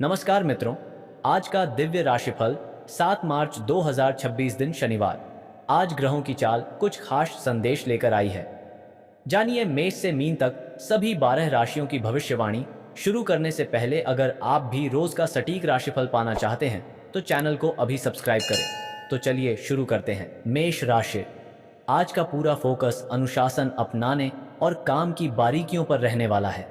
नमस्कार मित्रों। आज का दिव्य राशिफल 7 मार्च 2026 दिन शनिवार। आज ग्रहों की चाल कुछ खास संदेश लेकर आई है। जानिए मेष से मीन तक सभी 12 राशियों की भविष्यवाणी। शुरू करने से पहले अगर आप भी रोज का सटीक राशिफल पाना चाहते हैं तो चैनल को अभी सब्सक्राइब करें। तो चलिए शुरू करते हैं। मेष राशि, आज का पूरा फोकस अनुशासन अपनाने और काम की बारीकियों पर रहने वाला है।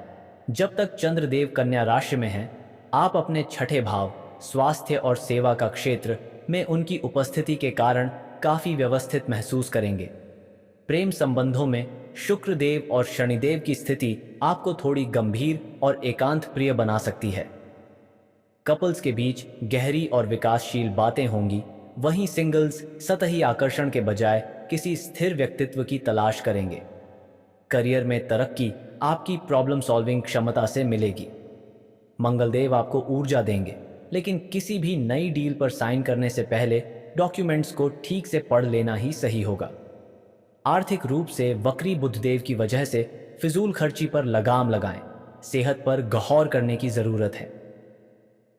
जब तक चंद्रदेव कन्या राशि में हैं, आप अपने छठे भाव स्वास्थ्य और सेवा का क्षेत्र में उनकी उपस्थिति के कारण काफी व्यवस्थित महसूस करेंगे। प्रेम संबंधों में शुक्र देव और शनिदेव की स्थिति आपको थोड़ी गंभीर और एकांत प्रिय बना सकती है। कपल्स के बीच गहरी और विकासशील बातें होंगी, वहीं सिंगल्स सतही आकर्षण के बजाय किसी स्थिर व्यक्तित्व की तलाश करेंगे। करियर में तरक्की आपकी प्रॉब्लम सॉल्विंग क्षमता से मिलेगी। मंगलदेव आपको ऊर्जा देंगे, लेकिन किसी भी नई डील पर साइन करने से पहले डॉक्यूमेंट्स को ठीक से पढ़ लेना ही सही होगा। आर्थिक रूप से वक्री बुधदेव की वजह से फिजूल खर्ची पर लगाम लगाएं। सेहत पर गौर करने की जरूरत है।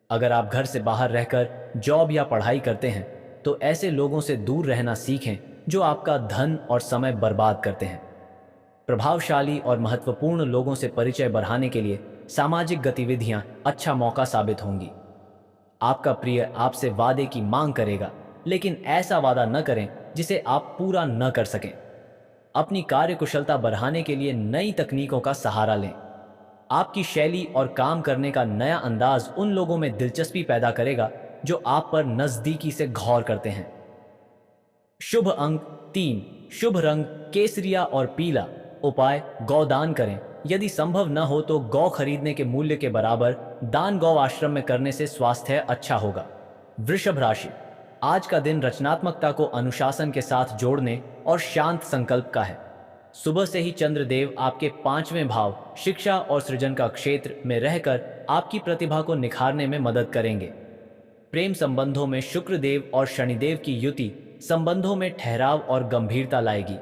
अगर आप घर से बाहर रहकर जॉब या पढ़ाई करते हैं तो ऐसे लोगों से दूर रहना सीखें जो आपका धन और समय बर्बाद करते हैं। प्रभावशाली और महत्वपूर्ण लोगों से परिचय बढ़ाने के लिए सामाजिक गतिविधियां अच्छा मौका साबित होंगी। आपका प्रिय आपसे वादे की मांग करेगा, लेकिन ऐसा वादा न करें जिसे आप पूरा न कर सकें। अपनी कार्यकुशलता बढ़ाने के लिए नई तकनीकों का सहारा लें। आपकी शैली और काम करने का नया अंदाज उन लोगों में दिलचस्पी पैदा करेगा जो आप पर नजदीकी से गौर करते हैं। शुभ अंक 3, शुभ रंग केसरिया और पीला। उपाय गौदान करें। यदि संभव न हो तो गौ खरीदने के मूल्य के बराबर दान गौ आश्रम में करने से स्वास्थ्य अच्छा होगा। वृषभ राशि, आज का दिन रचनात्मकता को अनुशासन के साथ जोड़ने और शांत संकल्प का है। सुबह से ही चंद्रदेव आपके 5वें भाव शिक्षा और सृजन का क्षेत्र में रहकर आपकी प्रतिभा को निखारने में मदद करेंगे। प्रेम संबंधों में शुक्रदेव और शनिदेव की युति संबंधों में ठहराव और गंभीरता लाएगी।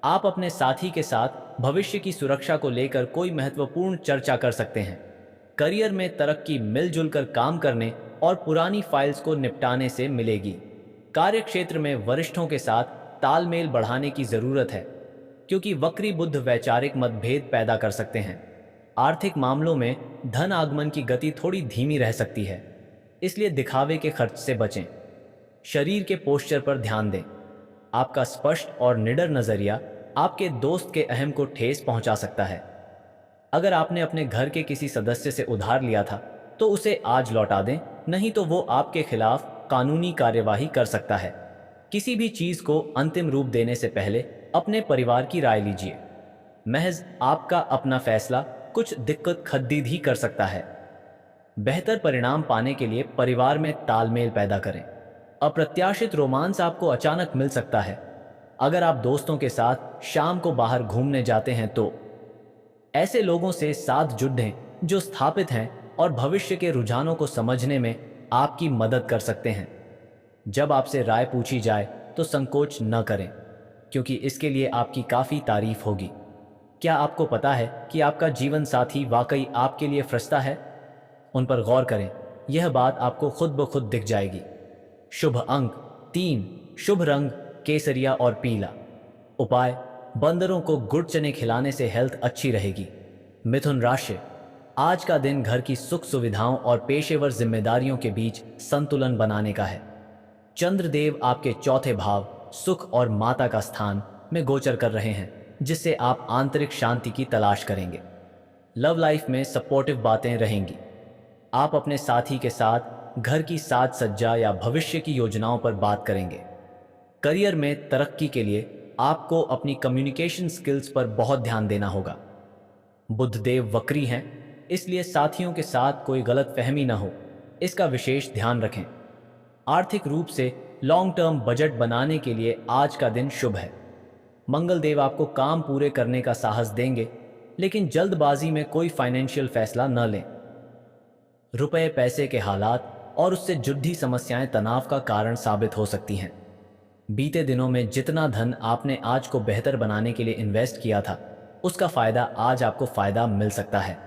आप अपने साथी के साथ भविष्य की सुरक्षा को लेकर कोई महत्वपूर्ण चर्चा कर सकते हैं। करियर में तरक्की मिलजुल कर काम करने और पुरानी फाइल्स को निपटाने से मिलेगी। कार्यक्षेत्र में वरिष्ठों के साथ तालमेल बढ़ाने की जरूरत है, क्योंकि वक्री बुध वैचारिक मतभेद पैदा कर सकते हैं। आर्थिक मामलों में धन आगमन की गति थोड़ी धीमी रह सकती है, इसलिए दिखावे के खर्च से बचें। शरीर के पोस्चर पर ध्यान दें। आपका स्पष्ट और निडर नजरिया आपके दोस्त के अहम को ठेस पहुंचा सकता है। अगर आपने अपने घर के किसी सदस्य से उधार लिया था तो उसे आज लौटा दें, नहीं तो वो आपके खिलाफ कानूनी कार्यवाही कर सकता है। किसी भी चीज को अंतिम रूप देने से पहले अपने परिवार की राय लीजिए। महज आपका अपना फैसला कुछ दिक्कत खद्दीद ही कर सकता है। बेहतर परिणाम पाने के लिए परिवार में तालमेल पैदा करें। अप्रत्याशित रोमांस आपको अचानक मिल सकता है। अगर आप दोस्तों के साथ शाम को बाहर घूमने जाते हैं तो ऐसे लोगों से साथ जुड़ें जो स्थापित हैं और भविष्य के रुझानों को समझने में आपकी मदद कर सकते हैं। जब आपसे राय पूछी जाए तो संकोच न करें, क्योंकि इसके लिए आपकी काफ़ी तारीफ होगी। क्या आपको पता है कि आपका जीवन साथी वाकई आपके लिए फरिश्ता है? उन पर गौर करें, यह बात आपको खुद ब खुद दिख जाएगी। शुभ अंक 3, शुभ रंग केसरिया और पीला। उपाय बंदरों को गुड़ चने खिलाने से हेल्थ अच्छी रहेगी। मिथुन राशि, आज का दिन घर की सुख सुविधाओं और पेशेवर जिम्मेदारियों के बीच संतुलन बनाने का है। चंद्रदेव आपके चौथे भाव सुख और माता का स्थान में गोचर कर रहे हैं, जिससे आप आंतरिक शांति की तलाश करेंगे। लव लाइफ में सपोर्टिव बातें रहेंगी। आप अपने साथी के साथ घर की साज सज्जा या भविष्य की योजनाओं पर बात करेंगे। करियर में तरक्की के लिए आपको अपनी कम्युनिकेशन स्किल्स पर बहुत ध्यान देना होगा। बुधदेव वक्री हैं, इसलिए साथियों के साथ कोई गलतफहमी न हो, इसका विशेष ध्यान रखें। आर्थिक रूप से लॉन्ग टर्म बजट बनाने के लिए आज का दिन शुभ है। मंगलदेव आपको काम पूरे करने का साहस देंगे, लेकिन जल्दबाजी में कोई फाइनेंशियल फैसला न लें। रुपए पैसे के हालात और उससे जुड़ी समस्याएं तनाव का कारण साबित हो सकती हैं। बीते दिनों में जितना धन आपने आज को बेहतर बनाने के लिए इन्वेस्ट किया था, उसका फायदा आज आपको फायदा मिल सकता है।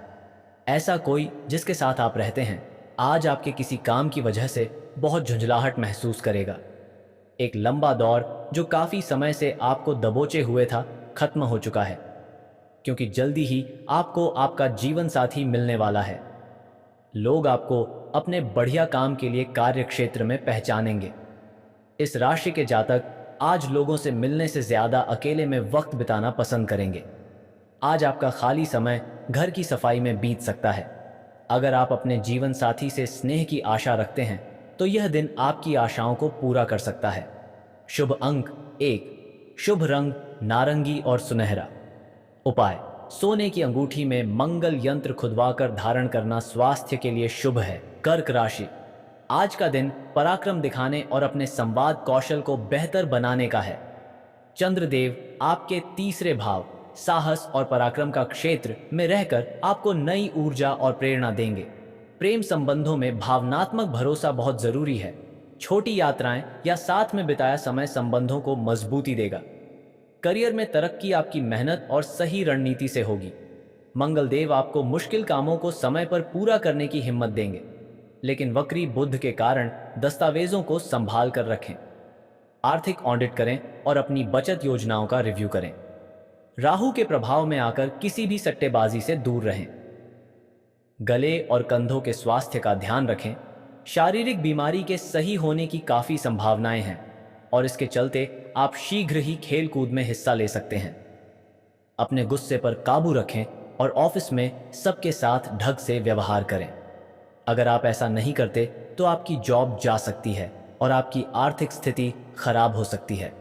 ऐसा कोई जिसके साथ आप रहते हैं आज आपके किसी काम की वजह से बहुत झुंझलाहट महसूस करेगा। एक लंबा दौर जो काफी समय से आपको दबोचे हुए था, खत्म हो चुका है, क्योंकि जल्दी ही आपको आपका जीवन साथी मिलने वाला है। लोग आपको अपने बढ़िया काम के लिए कार्य क्षेत्र में पहचानेंगे। इस राशि के जातक आज लोगों से मिलने से ज्यादा अकेले में वक्त बिताना पसंद करेंगे। आज आपका खाली समय घर की सफाई में बीत सकता है। अगर आप अपने जीवन साथी से स्नेह की आशा रखते हैं तो यह दिन आपकी आशाओं को पूरा कर सकता है। शुभ अंक 1, शुभ रंग नारंगी और सुनहरा। उपाय: सोने की अंगूठी में मंगल यंत्र खुदवाकर धारण करना स्वास्थ्य के लिए शुभ है। कर्क राशि, आज का दिन पराक्रम दिखाने और अपने संवाद कौशल को बेहतर बनाने का है। चंद्रदेव आपके तीसरे भाव साहस और पराक्रम का क्षेत्र में रहकर आपको नई ऊर्जा और प्रेरणा देंगे। प्रेम संबंधों में भावनात्मक भरोसा बहुत जरूरी है। छोटी यात्राएं या साथ में बिताया समय संबंधों को मजबूती देगा। करियर में तरक्की आपकी मेहनत और सही रणनीति से होगी। मंगलदेव आपको मुश्किल कामों को समय पर पूरा करने की हिम्मत देंगे, लेकिन वक्री बुध के कारण दस्तावेजों को संभाल कर रखें। आर्थिक ऑडिट करें और अपनी बचत योजनाओं का रिव्यू करें। राहु के प्रभाव में आकर किसी भी सट्टेबाजी से दूर रहें। गले और कंधों के स्वास्थ्य का ध्यान रखें। शारीरिक बीमारी के सही होने की काफी संभावनाएं हैं और इसके चलते आप शीघ्र ही खेल कूद में हिस्सा ले सकते हैं। अपने गुस्से पर काबू रखें और ऑफिस में सबके साथ ढंग से व्यवहार करें। अगर आप ऐसा नहीं करते तो आपकी जॉब जा सकती है और आपकी आर्थिक स्थिति खराब हो सकती है।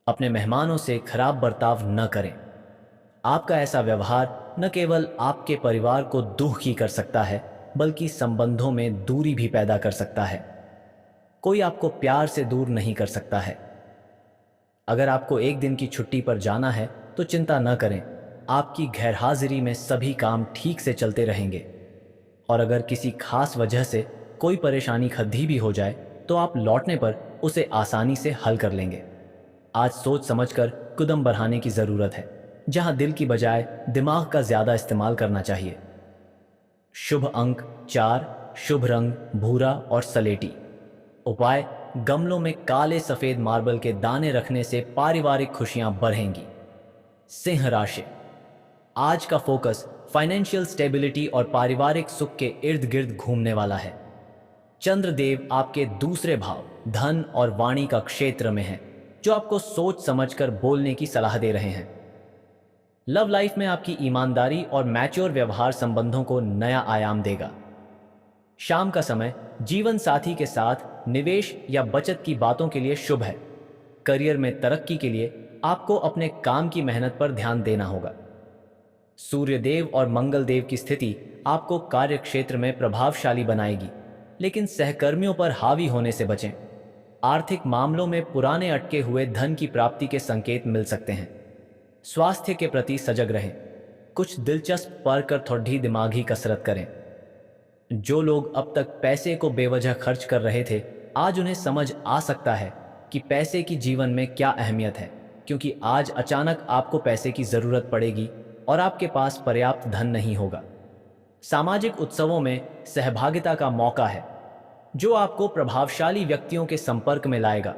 अपने मेहमानों से खराब बर्ताव न करें। आपका ऐसा व्यवहार न केवल आपके परिवार को दुखी कर सकता है, बल्कि संबंधों में दूरी भी पैदा कर सकता है। कोई आपको प्यार से दूर नहीं कर सकता है। अगर आपको एक दिन की छुट्टी पर जाना है तो चिंता न करें, आपकी गैरहाजिरी में सभी काम ठीक से चलते रहेंगे। और अगर किसी खास वजह से कोई परेशानी खद्दी भी हो जाए तो आप लौटने पर उसे आसानी से हल कर लेंगे। आज सोच समझकर कदम बढ़ाने की जरूरत है, जहां दिल की बजाय दिमाग का ज्यादा इस्तेमाल करना चाहिए। शुभ अंक 4, शुभ रंग भूरा और सलेटी। उपाय: गमलों में काले सफेद मार्बल के दाने रखने से पारिवारिक खुशियां बढ़ेंगी। सिंह राशि, आज का फोकस फाइनेंशियल स्टेबिलिटी और पारिवारिक सुख के इर्द गिर्द घूमने वाला है। चंद्रदेव आपके दूसरे भाव धन और वाणी का क्षेत्र में है, जो आपको सोच समझकर बोलने की सलाह दे रहे हैं। लव लाइफ में आपकी ईमानदारी और मैच्योर व्यवहार संबंधों को नया आयाम देगा। शाम का समय जीवन साथी के साथ निवेश या बचत की बातों के लिए शुभ है। करियर में तरक्की के लिए आपको अपने काम की मेहनत पर ध्यान देना होगा। सूर्यदेव और मंगलदेव की स्थिति आपको कार्य क्षेत्र में प्रभावशाली बनाएगी, लेकिन सहकर्मियों पर हावी होने से बचें। आर्थिक मामलों में पुराने अटके हुए धन की प्राप्ति के संकेत मिल सकते हैं। स्वास्थ्य के प्रति सजग रहें। कुछ दिलचस्प पढ़कर थोड़ी दिमागी कसरत करें। जो लोग अब तक पैसे को बेवजह खर्च कर रहे थे, आज उन्हें समझ आ सकता है कि पैसे की जीवन में क्या अहमियत है, क्योंकि आज अचानक आपको पैसे की जरूरत पड़ेगी और आपके पास पर्याप्त धन नहीं होगा। सामाजिक उत्सवों में सहभागिता का मौका है, जो आपको प्रभावशाली व्यक्तियों के संपर्क में लाएगा।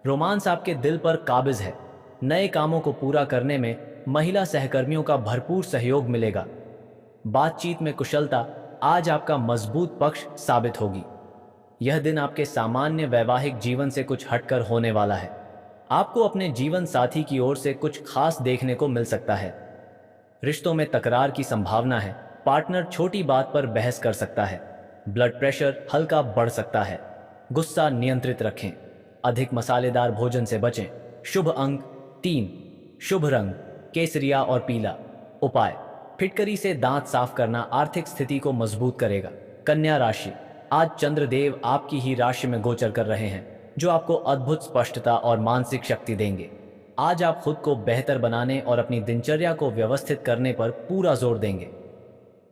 रोमांस आपके दिल पर काबिज है। नए कामों को पूरा करने में महिला सहकर्मियों का भरपूर सहयोग मिलेगा। बातचीत में कुशलता आज आपका मजबूत पक्ष साबित होगी। यह दिन आपके सामान्य वैवाहिक जीवन से कुछ हटकर होने वाला है। आपको अपने जीवन साथी की ओर से कुछ खास देखने को मिल सकता है। रिश्तों में तकरार की संभावना है। पार्टनर छोटी बात पर बहस कर सकता है। ब्लड प्रेशर हल्का बढ़ सकता है। गुस्सा नियंत्रित रखें। अधिक मसालेदार भोजन से बचें। शुभ अंक 3, शुभ रंग केसरिया और पीला। उपाय: फिटकरी से दांत साफ करना आर्थिक स्थिति को मजबूत करेगा। कन्या राशि, आज चंद्रदेव आपकी ही राशि में गोचर कर रहे हैं, जो आपको अद्भुत स्पष्टता और मानसिक शक्ति देंगे। आज आप खुद को बेहतर बनाने और अपनी दिनचर्या को व्यवस्थित करने पर पूरा जोर देंगे।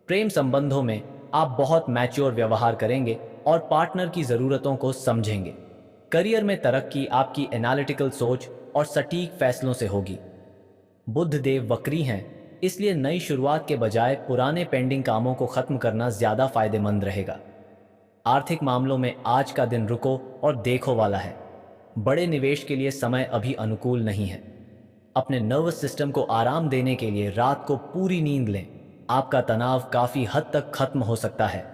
प्रेम संबंधों में आप बहुत मैच्योर व्यवहार करेंगे और पार्टनर की जरूरतों को समझेंगे। करियर में तरक्की आपकी एनालिटिकल सोच और सटीक फैसलों से होगी। बुध देव वक्री हैं, इसलिए नई शुरुआत के बजाय पुराने पेंडिंग कामों को खत्म करना ज्यादा फायदेमंद रहेगा। आर्थिक मामलों में आज का दिन रुको और देखो वाला है। बड़े निवेश के लिए समय अभी अनुकूल नहीं है। अपने नर्वस सिस्टम को आराम देने के लिए रात को पूरी नींद लें। आपका तनाव काफी हद तक खत्म हो सकता है।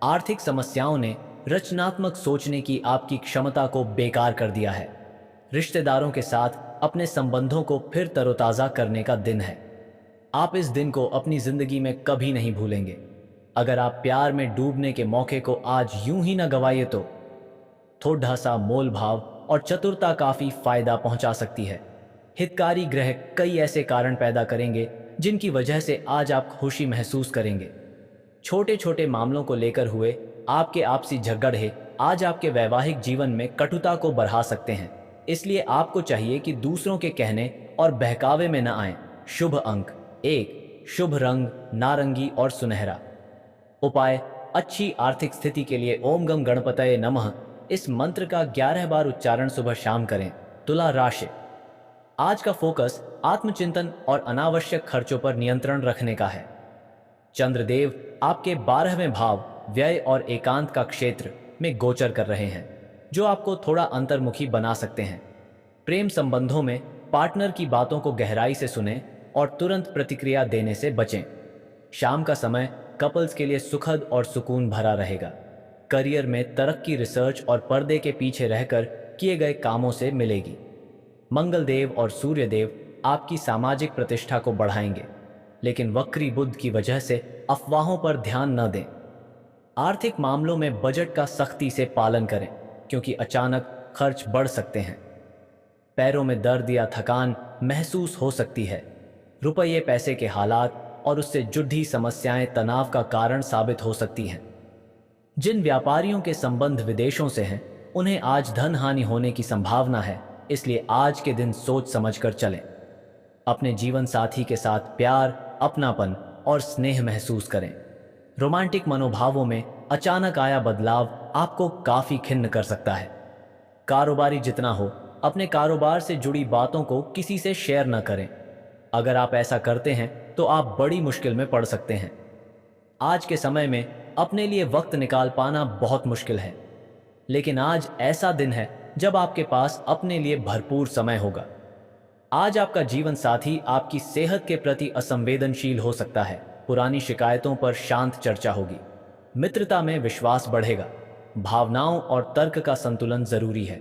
आर्थिक समस्याओं ने रचनात्मक सोचने की आपकी क्षमता को बेकार कर दिया है। रिश्तेदारों के साथ अपने संबंधों को फिर तरोताजा करने का दिन है। आप इस दिन को अपनी जिंदगी में कभी नहीं भूलेंगे। अगर आप प्यार में डूबने के मौके को आज यूं ही न गवाइए तो थोड़ा सा मोल भाव और चतुरता काफी फायदा पहुंचा सकती है। हितकारी ग्रह कई ऐसे कारण पैदा करेंगे जिनकी वजह से आज आप खुशी महसूस करेंगे। छोटे छोटे मामलों को लेकर हुए आपके आपसी झगड़े आज आपके वैवाहिक जीवन में कटुता को बढ़ा सकते हैं। इसलिए आपको चाहिए कि दूसरों के कहने और बहकावे में न आएं। शुभ अंक 1, शुभ रंग नारंगी और सुनहरा। उपाय, अच्छी आर्थिक स्थिति के लिए ओम गम गणपतये नमः इस मंत्र का 11 बार उच्चारण सुबह शाम करें। तुला राशि, आज का फोकस आत्मचिंतन और अनावश्यक खर्चों पर नियंत्रण रखने का है। चंद्रदेव आपके 12वें भाव व्यय और एकांत का क्षेत्र में गोचर कर रहे हैं, जो आपको थोड़ा अंतर्मुखी बना सकते हैं। प्रेम संबंधों में पार्टनर की बातों को गहराई से सुनें और तुरंत प्रतिक्रिया देने से बचें। शाम का समय कपल्स के लिए सुखद और सुकून भरा रहेगा। करियर में तरक्की रिसर्च और पर्दे के पीछे रहकर किए गए कामों से मिलेगी। मंगलदेव और सूर्यदेव आपकी सामाजिक प्रतिष्ठा को बढ़ाएंगे, लेकिन वक्री बुध की वजह से अफवाहों पर ध्यान न दें। आर्थिक मामलों में बजट का सख्ती से पालन करें, क्योंकि अचानक खर्च बढ़ सकते हैं। पैरों में दर्द या थकान महसूस हो सकती है। रुपये पैसे के हालात और उससे जुड़ी समस्याएं तनाव का कारण साबित हो सकती हैं। जिन व्यापारियों के संबंध विदेशों से हैं, उन्हें आज धन हानि होने की संभावना है, इसलिए आज के दिन सोच समझकर चलें। अपने जीवन साथी के साथ प्यार, अपनापन और स्नेह महसूस करें। रोमांटिक मनोभावों में अचानक आया बदलाव आपको काफी खिन्न कर सकता है। कारोबारी जितना हो, अपने कारोबार से जुड़ी बातों को किसी से शेयर न करें। अगर आप ऐसा करते हैं तो आप बड़ी मुश्किल में पड़ सकते हैं। आज के समय में अपने लिए वक्त निकाल पाना बहुत मुश्किल है, लेकिन आज ऐसा दिन है जब आपके पास अपने लिए भरपूर समय होगा। आज आपका जीवन साथी आपकी सेहत के प्रति असंवेदनशील हो सकता है। पुरानी शिकायतों पर शांत चर्चा होगी। मित्रता में विश्वास बढ़ेगा। भावनाओं और तर्क का संतुलन जरूरी है।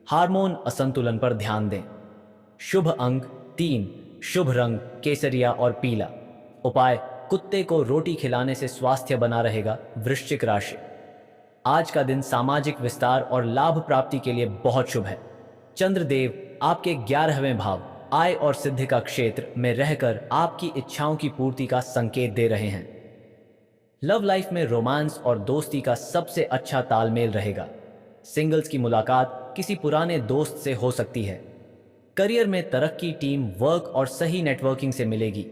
हार्मोन असंतुलन पर ध्यान दें। शुभ अंक 3, शुभ रंग केसरिया और पीला। उपाय, कुत्ते को रोटी खिलाने से स्वास्थ्य बना रहेगा। वृश्चिक राशि, आज का दिन सामाजिक विस्तार और लाभ प्राप्ति के लिए बहुत शुभ है। चंद्रदेव आपके 11वें भाव आय और सिद्धि का क्षेत्र में रहकर आपकी इच्छाओं की पूर्ति का संकेत दे रहे हैं। लव लाइफ में रोमांस और दोस्ती का सबसे अच्छा तालमेल रहेगा। सिंगल्स की मुलाकात किसी पुराने दोस्त से हो सकती है। करियर में तरक्की टीम वर्क और सही नेटवर्किंग से मिलेगी।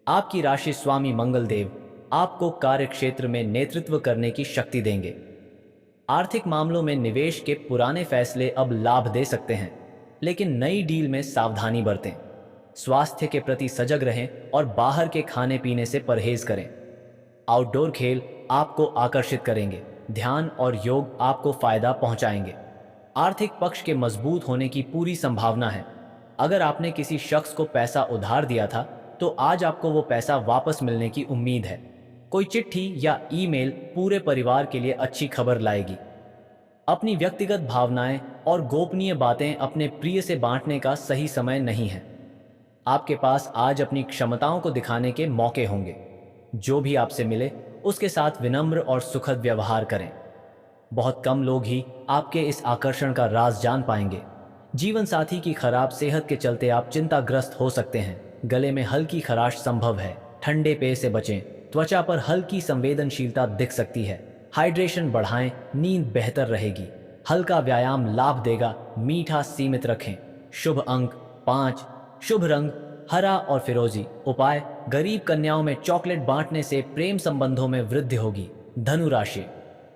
आपकी राशि स्वामी मंगलदेव आपको कार्य क्षेत्र में नेतृत्व करने की शक्ति देंगे। आर्थिक मामलों में निवेश के पुराने फैसले अब लाभ दे सकते हैं, लेकिन नई डील में सावधानी बरतें। स्वास्थ्य के प्रति सजग रहें और बाहर के खाने पीने से परहेज करें। आउटडोर खेल आपको आकर्षित करेंगे। ध्यान और योग आपको फायदा पहुंचाएंगे। आर्थिक पक्ष के मजबूत होने की पूरी संभावना है। अगर आपने किसी शख्स को पैसा उधार दिया था, तो आज आपको वो पैसा वापस मिलने की उम्मीद है। कोई चिट्ठी या ईमेल पूरे परिवार के लिए अच्छी खबर लाएगी। अपनी व्यक्तिगत भावनाएं और गोपनीय बातें अपने प्रिय से बांटने का सही समय नहीं है। आपके पास आज अपनी क्षमताओं को दिखाने के मौके होंगे। जो भी आपसे मिले उसके साथ विनम्र और सुखद व्यवहार करें। बहुत कम लोग ही आपके इस आकर्षण का राज जान पाएंगे। जीवन साथी की खराब सेहत के चलते आप चिंताग्रस्त हो सकते हैं। गले में हल्की खराश संभव है। ठंडे पेय से बचें। त्वचा पर हल्की संवेदनशीलता दिख सकती है। हाइड्रेशन बढ़ाएं, नींद बेहतर रहेगी। हल्का व्यायाम लाभ देगा। मीठा सीमित रखें। शुभ अंक 5, शुभ रंग हरा और फिरोजी। उपाय, गरीब कन्याओं में चॉकलेट बांटने से प्रेम संबंधों में वृद्धि होगी। धनु राशि,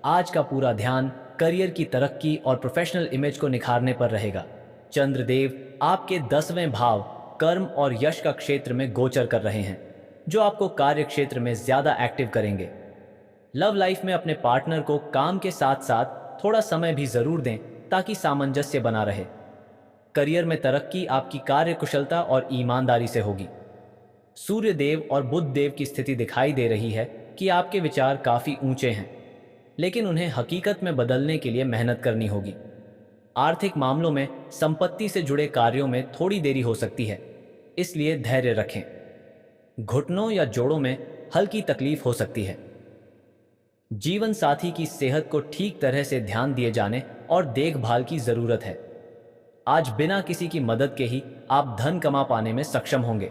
आज का पूरा ध्यान करियर की तरक्की और प्रोफेशनल इमेज को निखारने पर रहेगा। चंद्रदेव आपके 10वें भाव कर्म और यश का क्षेत्र में गोचर कर रहे हैं, जो आपको कार्य क्षेत्र में ज्यादा एक्टिव करेंगे। लव लाइफ में अपने पार्टनर को काम के साथ साथ थोड़ा समय भी जरूर दें, ताकि सामंजस्य बना रहे। करियर में तरक्की आपकी कार्य कुशलता और ईमानदारी से होगी। सूर्य देव और बुध देव की स्थिति दिखाई दे रही है कि आपके विचार काफी ऊंचे हैं, लेकिन उन्हें हकीकत में बदलने के लिए मेहनत करनी होगी। आर्थिक मामलों में संपत्ति से जुड़े कार्यों में थोड़ी देरी हो सकती है, इसलिए धैर्य रखें। घुटनों या जोड़ों में हल्की तकलीफ हो सकती है। जीवन साथी की सेहत को ठीक तरह से ध्यान दिए जाने और देखभाल की जरूरत है। आज बिना किसी की मदद के ही आप धन कमा पाने में सक्षम होंगे।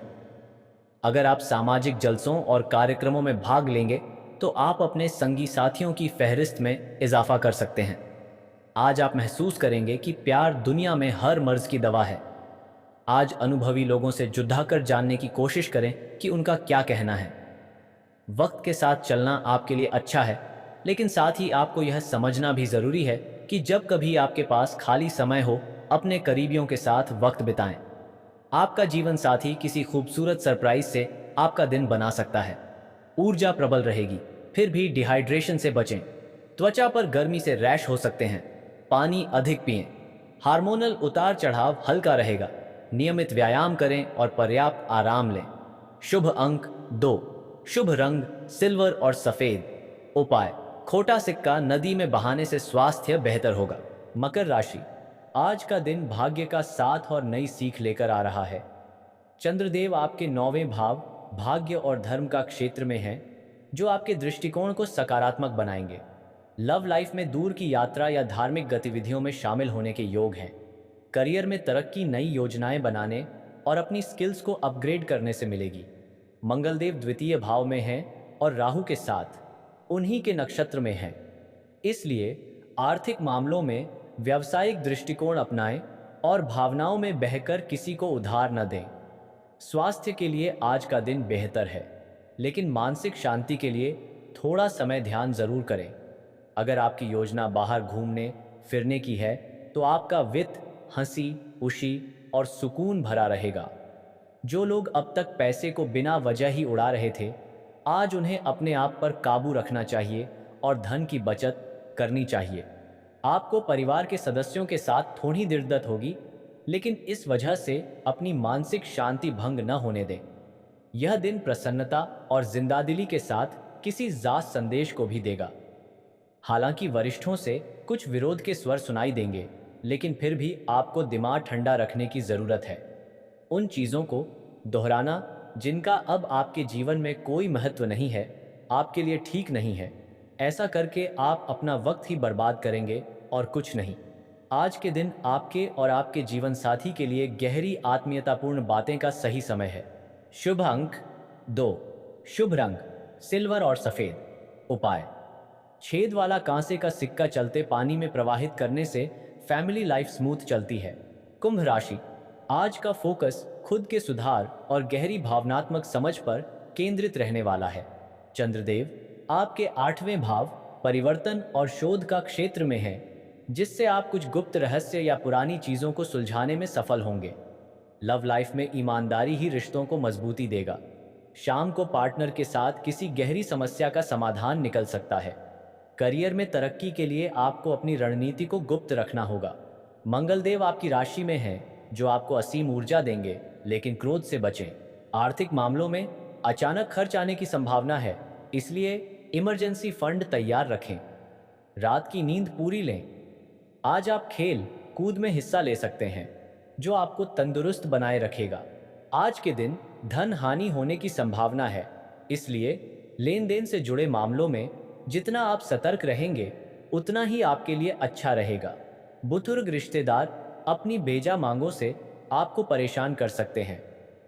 अगर आप सामाजिक जलसों और कार्यक्रमों में भाग लेंगे तो आप अपने संगी साथियों की फहरिस्त में इजाफा कर सकते हैं। आज आप महसूस करेंगे कि प्यार दुनिया में हर मर्ज की दवा है। आज अनुभवी लोगों से जुद्धा कर जानने की कोशिश करें कि उनका क्या कहना है। वक्त के साथ चलना आपके लिए अच्छा है, लेकिन साथ ही आपको यह समझना भी जरूरी है कि जब कभी आपके पास खाली समय हो, अपने करीबियों के साथ वक्त बिताएं। आपका जीवन साथी किसी खूबसूरत सरप्राइज से आपका दिन बना सकता है। ऊर्जा प्रबल रहेगी, फिर भी डिहाइड्रेशन से बचें। त्वचा पर गर्मी से रैश हो सकते हैं। पानी अधिक पिएं। हार्मोनल उतार चढ़ाव हल्का रहेगा। नियमित व्यायाम करें और पर्याप्त आराम लें। शुभ अंक 2। शुभ रंग सिल्वर और सफेद। उपाय: खोटा सिक्का नदी में बहाने से स्वास्थ्य बेहतर होगा। मकर राशि, आज का दिन भाग्य का साथ और नई सीख लेकर आ रहा है। चंद्रदेव आपके 9वें भाव भाग्य और धर्म का क्षेत्र में हैं, जो आपके दृष्टिकोण को सकारात्मक बनाएंगे। लव लाइफ में दूर की यात्रा या धार्मिक गतिविधियों में शामिल होने के योग हैं। करियर में तरक्की नई योजनाएं बनाने और अपनी स्किल्स को अपग्रेड करने से मिलेगी। मंगलदेव द्वितीय भाव में हैं और राहु के साथ उन्हीं के नक्षत्र में हैं, इसलिए आर्थिक मामलों में व्यावसायिक दृष्टिकोण अपनाएं और भावनाओं में बहकर किसी को उधार न दें। स्वास्थ्य के लिए आज का दिन बेहतर है, लेकिन मानसिक शांति के लिए थोड़ा समय ध्यान जरूर करें। अगर आपकी योजना बाहर घूमने फिरने की है तो आपका वित्त हंसी खुशी और सुकून भरा रहेगा। जो लोग अब तक पैसे को बिना वजह ही उड़ा रहे थे, आज उन्हें अपने आप पर काबू रखना चाहिए और धन की बचत करनी चाहिए। आपको परिवार के सदस्यों के साथ थोड़ी दिक्कत होगी, लेकिन इस वजह से अपनी मानसिक शांति भंग न होने दें। यह दिन प्रसन्नता और जिंदादिली के साथ किसी जात संदेश को भी देगा। हालांकि वरिष्ठों से कुछ विरोध के स्वर सुनाई देंगे, लेकिन फिर भी आपको दिमाग ठंडा रखने की जरूरत है। उन चीज़ों को दोहराना जिनका अब आपके जीवन में कोई महत्व नहीं है, आपके लिए ठीक नहीं है। ऐसा करके आप अपना वक्त ही बर्बाद करेंगे और कुछ नहीं। आज के दिन आपके और आपके जीवन साथी के लिए गहरी आत्मीयतापूर्ण बातें का सही समय है। शुभ अंक 2। शुभ रंग सिल्वर और सफेद। उपाय: छेद वाला कांसे का सिक्का चलते पानी में प्रवाहित करने से फैमिली लाइफ स्मूथ चलती है। कुंभ राशि, आज का फोकस खुद के सुधार और गहरी भावनात्मक समझ पर केंद्रित रहने वाला है। चंद्रदेव आपके 8वें भाव परिवर्तन और शोध का क्षेत्र में है, जिससे आप कुछ गुप्त रहस्य या पुरानी चीजों को सुलझाने में सफल होंगे। लव लाइफ में ईमानदारी ही रिश्तों को मजबूती देगा। शाम को पार्टनर के साथ किसी गहरी समस्या का समाधान निकल सकता है। करियर में तरक्की के लिए आपको अपनी रणनीति को गुप्त रखना होगा। मंगलदेव आपकी राशि में हैं, जो आपको असीम ऊर्जा देंगे, लेकिन क्रोध से बचें। आर्थिक मामलों में अचानक खर्च आने की संभावना है, इसलिए इमरजेंसी फंड तैयार रखें। रात की नींद पूरी लें। आज आप खेल कूद में हिस्सा ले सकते हैं, जो आपको तंदुरुस्त बनाए रखेगा। आज के दिन धन हानि होने की संभावना है, इसलिए लेन देन से जुड़े मामलों में जितना आप सतर्क रहेंगे, उतना ही आपके लिए अच्छा रहेगा। बुजुर्ग रिश्तेदार अपनी बेजा मांगों से आपको परेशान कर सकते हैं।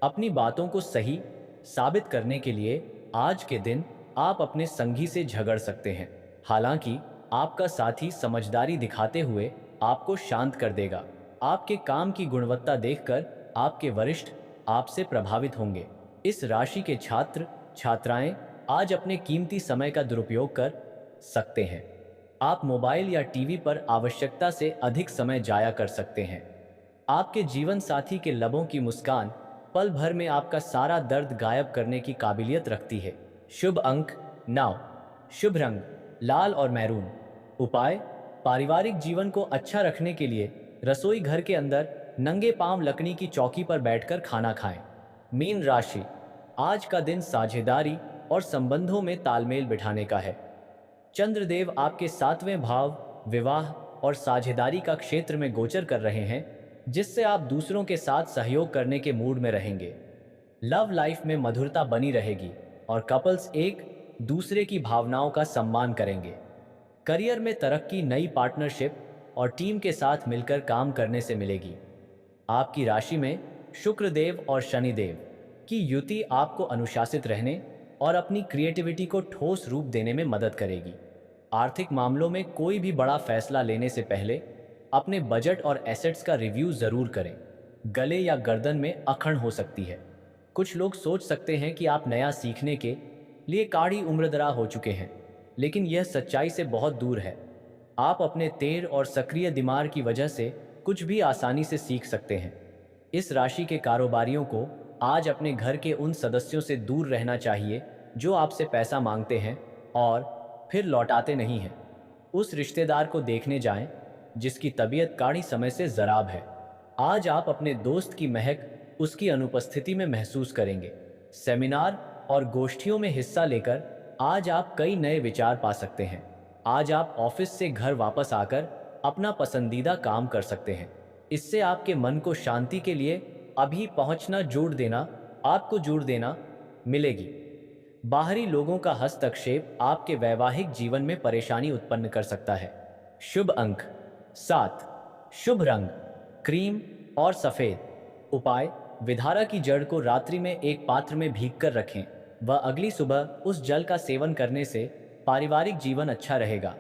अपनी बातों को सही साबित करने के लिए आज के दिन आप अपने संगी से झगड़ सकते हैं। हालांकि आपका साथी समझदारी दिखाते हुए आपको शांत कर देगा। आपके काम की गुणवत्ता देखकर आपके वरिष्ठ आपसे प्रभावित होंगे। इस राशि के छात्र छात्राएं आज अपने कीमती समय का दुरुपयोग कर सकते हैं। आप मोबाइल या टीवी पर आवश्यकता से अधिक समय जाया कर सकते हैं। आपके जीवन साथी के लबों की मुस्कान पल भर में आपका सारा दर्द गायब करने की काबिलियत रखती है। शुभ अंक 9। शुभ रंग लाल और मैरून। उपाय पारिवारिक जीवन को अच्छा रखने के लिए रसोई घर के अंदर नंगे पांव लकड़ी की चौकी पर बैठकर खाना खाएं। मीन राशि, आज का दिन साझेदारी और संबंधों में तालमेल बिठाने का है। चंद्रदेव आपके 7वें भाव विवाह और साझेदारी का क्षेत्र में गोचर कर रहे हैं, जिससे आप दूसरों के साथ सहयोग करने के मूड में रहेंगे। लव लाइफ में मधुरता बनी रहेगी और कपल्स एक दूसरे की भावनाओं का सम्मान करेंगे। करियर में तरक्की नई पार्टनरशिप और टीम के साथ मिलकर काम करने से मिलेगी। आपकी राशि में शुक्रदेव और शनिदेव की युति आपको अनुशासित रहने और अपनी क्रिएटिविटी को ठोस रूप देने में मदद करेगी। आर्थिक मामलों में कोई भी बड़ा फैसला लेने से पहले अपने बजट और एसेट्स का रिव्यू जरूर करें। गले या गर्दन में अकड़न हो सकती है। कुछ लोग सोच सकते हैं कि आप नया सीखने के लिए काढ़ी उम्रदराज हो चुके हैं, लेकिन यह सच्चाई से बहुत दूर है। आप अपने तेज और सक्रिय दिमाग की वजह से कुछ भी आसानी से सीख सकते हैं। इस राशि के कारोबारियों को आज अपने घर के उन सदस्यों से दूर रहना चाहिए जो आपसे पैसा मांगते हैं और फिर लौटाते नहीं हैं। उस रिश्तेदार को देखने जाएं जिसकी तबीयत काफ़ी समय से ज़राब है। आज आप अपने दोस्त की महक उसकी अनुपस्थिति में महसूस करेंगे। सेमिनार और गोष्ठियों में हिस्सा लेकर आज आप कई नए विचार पा सकते हैं। आज आप ऑफिस से घर वापस आकर अपना पसंदीदा काम कर सकते हैं। इससे आपके मन को शांति के लिए अभी पहुंचना आपको जोड़ देना मिलेगी। बाहरी लोगों का हस्तक्षेप आपके वैवाहिक जीवन में परेशानी उत्पन्न कर सकता है। शुभ अंक 7। शुभ रंग क्रीम और सफेद। उपाय विधारा की जड़ को रात्रि में एक पात्र में भीगकर रखें व अगली सुबह उस जल का सेवन करने से पारिवारिक जीवन अच्छा रहेगा।